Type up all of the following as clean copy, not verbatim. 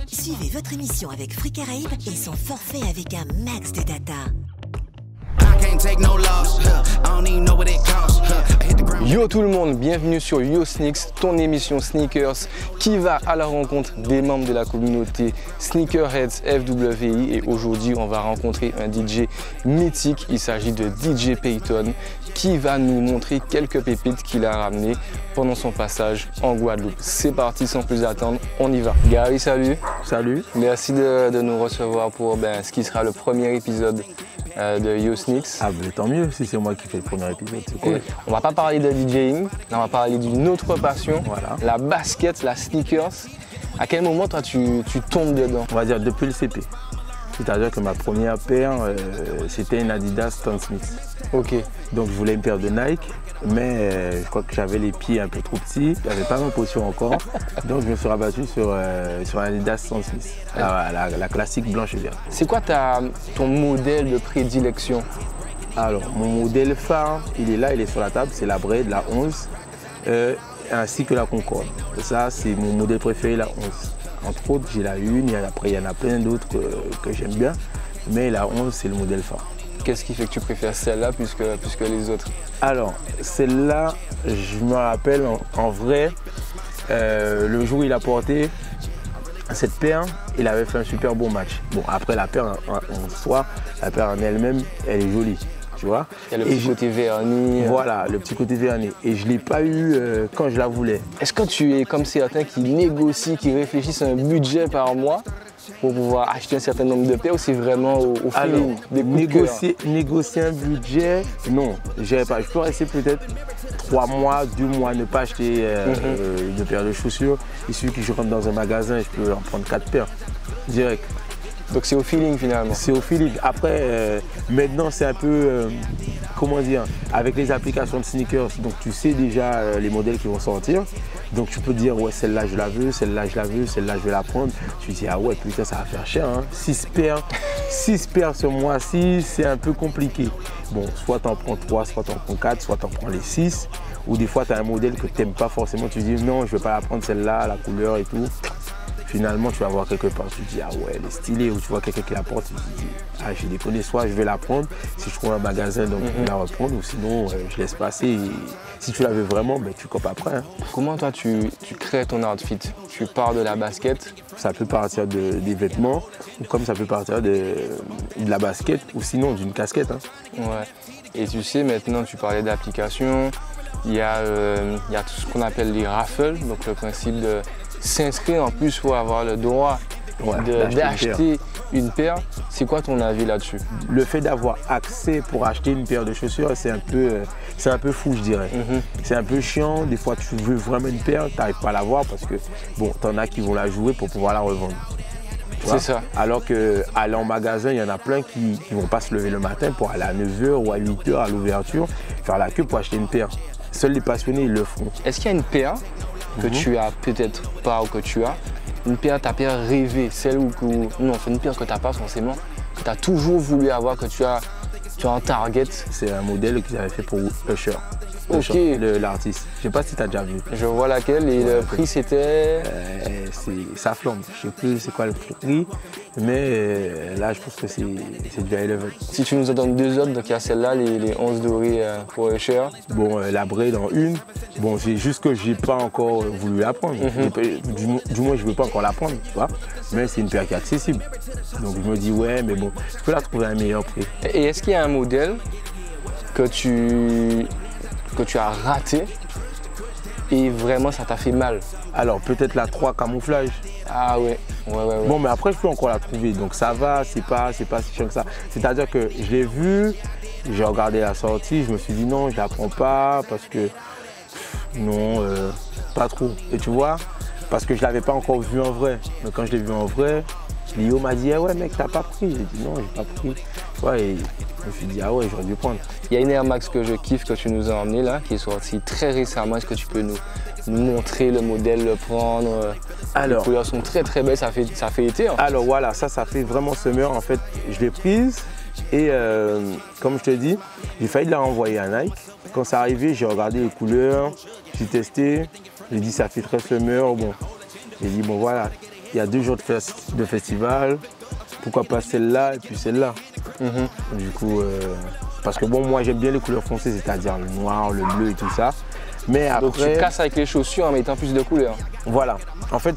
Suivez votre émission avec Free Caraïbes et son forfait avec un max de data. Yo tout le monde, bienvenue sur Yo Sneaks, ton émission Sneakers qui va à la rencontre des membres de la communauté Sneakerheads FWI. Et aujourd'hui, on va rencontrer un DJ mythique. Il s'agit de DJ Payton qui va nous montrer quelques pépites qu'il a ramenées pendant son passage en Guadeloupe. C'est parti, sans plus attendre, on y va. Gary, salut. Salut. Merci de nous recevoir pour ce qui sera le premier épisode de Yo Sneaks. Ah mais tant mieux si c'est moi qui fais le premier épisode, c'est cool. On va pas parler de DJing, on va parler d'une autre passion, voilà. La basket, la sneakers. À quel moment toi tu tombes dedans? On va dire depuis le CP. C'est-à-dire que ma première paire, c'était une Adidas Stan Smith. Ok. Donc je voulais une paire de Nike, mais je crois que j'avais les pieds un peu trop petits, il n'y avait pas ma potion encore. Donc je me suis rabattu sur un Adidas Stan Smith, la classique blanche et verte. C'est quoi ton modèle de prédilection? Alors mon modèle phare, il est là, il est sur la table, c'est la Braid, la 11, ainsi que la Concorde. Ça c'est mon modèle préféré, la 11. Entre autres, j'ai la 1, après il y en a plein d'autres que j'aime bien, mais la 11 c'est le modèle phare. Qu'est-ce qui fait que tu préfères celle-là plus que les autres? Alors, celle-là, je me rappelle en vrai, le jour où il a porté cette paire, il avait fait un super beau match. Bon, après la paire en soi, la paire en elle-même, elle est jolie. Tu vois. Il y a le petit côté verni. Voilà, le petit côté verni. Et je ne l'ai pas eu quand je la voulais. Est-ce que tu es comme certains qui négocient, qui réfléchissent à un budget par mois pour pouvoir acheter un certain nombre de paires, ou c'est vraiment au feeling des coups de cœur? Négocier un budget, non. Je peux rester peut-être 3 mois, 2 mois, ne pas acheter de paires de chaussures. Il suffit que je rentre dans un magasin et je peux en prendre 4 paires direct. Donc c'est au feeling finalement? C'est au feeling. Après, maintenant c'est un peu, comment dire, avec les applications de sneakers, donc tu sais déjà les modèles qui vont sortir. Donc tu peux dire, ouais, celle-là je la veux, celle-là je la veux, celle-là je vais la prendre. Tu dis, ah ouais, putain, ça va faire cher, hein. 6 paires ce mois-ci, c'est un peu compliqué. Bon, soit tu en prends 3, soit tu en prends 4, soit tu en prends les 6. Ou des fois, tu as un modèle que tu n'aimes pas forcément, tu dis, non, je ne vais pas la prendre celle-là, la couleur et tout. Finalement, tu vas voir quelque part, tu te dis, ah ouais, elle est stylée, ou tu vois quelqu'un qui la porte, tu te dis, ah, j'ai déconné, soit je vais la prendre, si je trouve un magasin, donc je vais la reprendre, ou sinon, je laisse passer. Et si tu la veux vraiment, ben, tu copes après. Hein. Comment toi, tu crées ton outfit? Tu pars de la basket? Ça peut partir des vêtements, ou comme ça peut partir de la basket, ou sinon d'une casquette. Hein. Ouais. Et tu sais, maintenant, tu parlais d'applications, il y a tout ce qu'on appelle les raffles, donc le principe de s'inscrire, en plus il faut avoir le droit d'acheter une paire. C'est quoi ton avis là-dessus? Le fait d'avoir accès pour acheter une paire de chaussures, c'est un peu fou, je dirais. C'est un peu chiant, des fois tu veux vraiment une paire, tu n'arrives pas à l'avoir parce que bon, t'en as qui vont la jouer pour pouvoir la revendre. C'est ça. Alors qu'aller en magasin, il y en a plein qui ne vont pas se lever le matin pour aller à 9h ou à 8h à l'ouverture, faire la queue pour acheter une paire. Seuls les passionnés, ils le font. Est-ce qu'il y a une paire que tu as peut-être pas ou que tu as, ta paire rêvée, celle où non, c'est une paire que tu n'as pas forcément, que tu as toujours voulu avoir, que tu as un target? C'est un modèle qu'ils avaient fait pour Usher. Ok. L'artiste. Je sais pas si tu as déjà vu. Je vois laquelle et le prix c'était ça flambe. Je sais plus c'est quoi le prix, mais là je pense que c'est du high level. Si tu nous en donnes 2 autres, donc il y a celle-là, les 11 dorés pour Usher. Bon, la Braid en une. Bon, c'est juste que j'ai pas encore voulu la prendre. Du moins je veux pas encore la prendre, tu vois. Mais c'est une paire qui est accessible. Donc je me dis ouais, mais bon, je peux la trouver à un meilleur prix. Et est-ce qu'il y a un modèle que tu as raté et vraiment ça t'a fait mal? Alors peut-être la 3 camouflage. Ah ouais. Bon mais après je peux encore la trouver, donc ça va, c'est pas si chiant que ça. C'est-à-dire que je l'ai vue, j'ai regardé la sortie, je me suis dit non, je la prends pas parce que non, pas trop. Et tu vois, parce que je l'avais pas encore vue en vrai. Mais quand je l'ai vue en vrai, Lio m'a dit ah ouais mec, t'as pas pris? J'ai dit non, j'ai pas pris. Ouais, et je me suis dit ah ouais, j'aurais dû prendre. Il y a une Air Max que je kiffe que tu nous as emmené là, qui est sortie très récemment. Est-ce que tu peux nous montrer le modèle, le prendre? Alors, les couleurs sont très très belles, ça fait été. En fait. Alors voilà, ça fait vraiment summer. En fait, je l'ai prise et comme je te dis, j'ai failli la renvoyer à Nike. Quand c'est arrivé, j'ai regardé les couleurs, j'ai testé, j'ai dit ça fait très summer. Bon, j'ai dit bon voilà, il y a 2 jours de festival, pourquoi pas celle-là et puis celle-là. Du coup, parce que bon, moi j'aime bien les couleurs foncées, c'est-à-dire le noir, le bleu et tout ça. Mais après, donc tu casses avec les chaussures en mettant plus de couleurs. Voilà. En fait,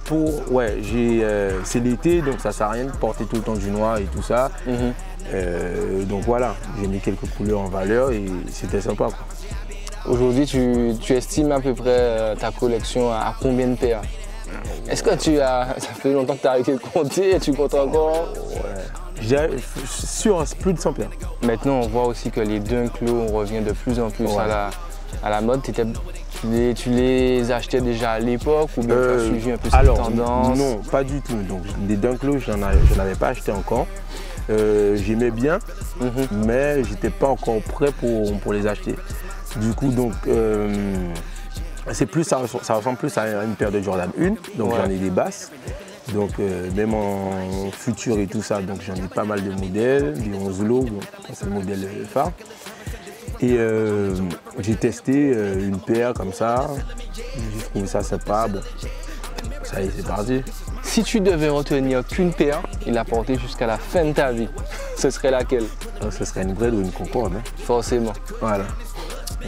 c'est l'été, donc ça sert à rien de porter tout le temps du noir et tout ça. Donc voilà, j'ai mis quelques couleurs en valeur et c'était sympa, quoi. Aujourd'hui, tu estimes à peu près ta collection à combien de paires? Est-ce que ça fait longtemps que tu as arrêté de compter et tu comptes encore? Ouais. Sur plus de 100 paires. Maintenant, on voit aussi que les Dunk Low, on revient de plus en plus à la mode. Tu les achetais déjà à l'époque ou bien tu as suivi un peu cette tendance? Non, pas du tout. Donc des Dunk Low, je n'en avais pas acheté encore. J'aimais bien, mais j'étais pas encore prêt pour les acheter. Du coup, donc, ça ressemble plus à une paire de Jordan 1, donc j'en ai des basses. Donc même en futur et tout ça, donc j'en ai pas mal de modèles, des 11 lots, c'est le modèle phare. Et j'ai testé une paire comme ça, j'ai trouvé ça sympa, bon, ça y est, c'est parti. Si tu devais retenir qu'une paire et la porter jusqu'à la fin de ta vie, ce serait laquelle? Ce serait une Braid ou une Concorde. Hein. Forcément. Voilà.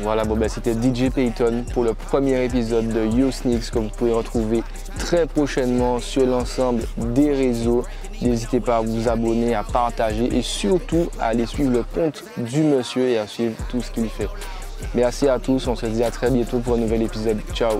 Voilà, bon, ben, c'était DJ Payton pour le premier épisode de YoSneaks que vous pouvez retrouver très prochainement sur l'ensemble des réseaux. N'hésitez pas à vous abonner, à partager et surtout à aller suivre le compte du monsieur et à suivre tout ce qu'il fait. Merci à tous, on se dit à très bientôt pour un nouvel épisode. Ciao.